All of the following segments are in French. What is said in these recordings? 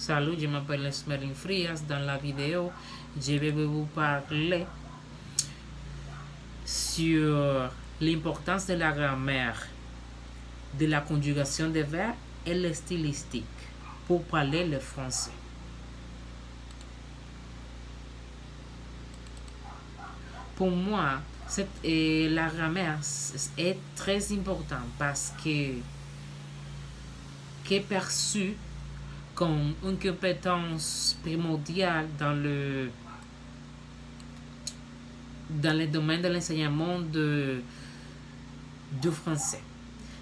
Salut, je m'appelle Esmeralda Frias. Dans la vidéo, je vais vous parler sur l'importance de la grammaire, de la conjugation des verbes et le stylistique pour parler le français. Pour moi, la grammaire est très importante parce que est perçue comme une compétence primordiale dans le domaine de l'enseignement du français.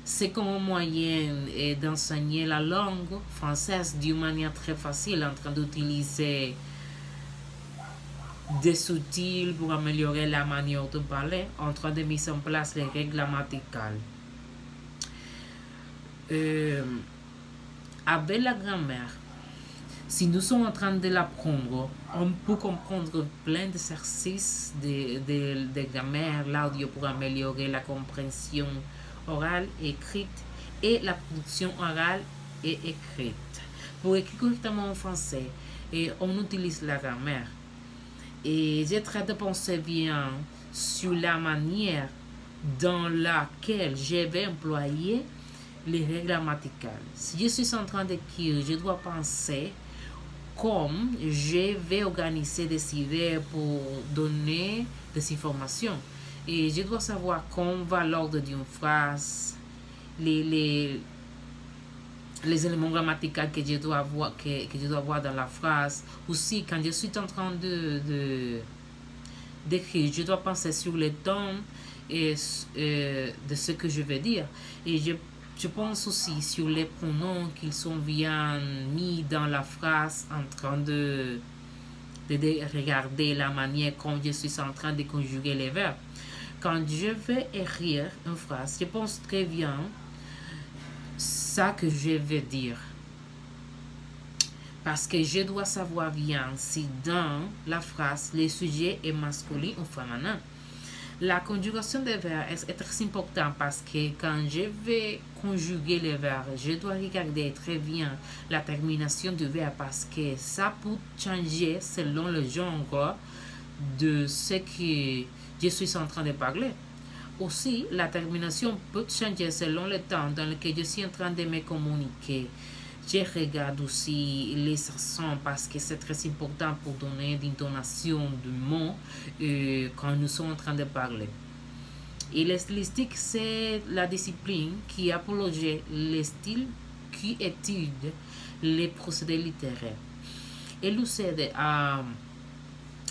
C'est comme un moyen d'enseigner la langue française d'une manière très facile, en train d'utiliser des outils pour améliorer la manière de parler, en train de mettre en place les règles grammaticales. Avec la grammaire, si nous sommes en train de l'apprendre, on peut comprendre plein d'exercices de grammaire, l'audio pour améliorer la compréhension orale et écrite et la production orale et écrite. Pour écrire correctement en français, on utilise la grammaire. Et j'ai traité de penser bien sur la manière dans laquelle je vais employer les règles grammaticales. Si je suis en train d'écrire, je dois penser comme je vais organiser des idées pour donner des informations. Et je dois savoir comment va l'ordre d'une phrase, les éléments grammaticaux que je dois avoir, dans la phrase. Aussi, quand je suis en train d'écrire, je dois penser sur le ton et de ce que je vais dire. Et je pense aussi sur les pronoms qui sont bien mis dans la phrase, en train de regarder la manière comme je suis en train de conjuguer les verbes. Quand je vais écrire une phrase, je pense très bien ça que je vais dire. Parce que je dois savoir bien si dans la phrase, le sujet est masculin ou féminin. La conjugation des verbes est très importante parce que quand je vais conjuguer les verbes, je dois regarder très bien la termination du verbe parce que ça peut changer selon le genre de ce que je suis en train de parler. Aussi, la termination peut changer selon le temps dans lequel je suis en train de me communiquer. Je regarde aussi les accents parce que c'est très important pour donner l'intonation du mot quand nous sommes en train de parler. Et le stylistique, c'est la discipline qui a pour objet le style qui étudie les procédés littéraires. Elle nous aide à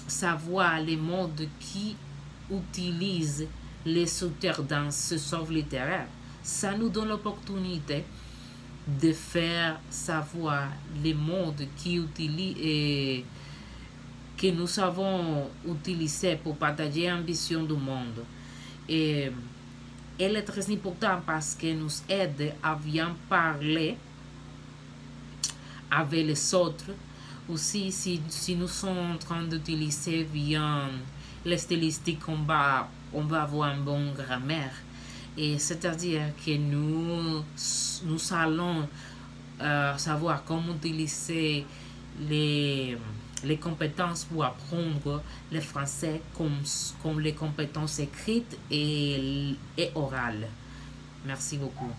savoir les modes qui utilisent les auteurs dans ce œuvre littéraire. Ça nous donne l'opportunité de faire savoir les modes que nous savons utiliser pour partager l'ambition du monde. Et elle est très importante parce qu'elle nous aide à bien parler avec les autres. Aussi, si nous sommes en train d'utiliser bien les stylistiques, on va avoir une bonne grammaire. Et c'est-à-dire que nous allons savoir comment utiliser les compétences pour apprendre le français comme les compétences écrites et orales. Merci beaucoup.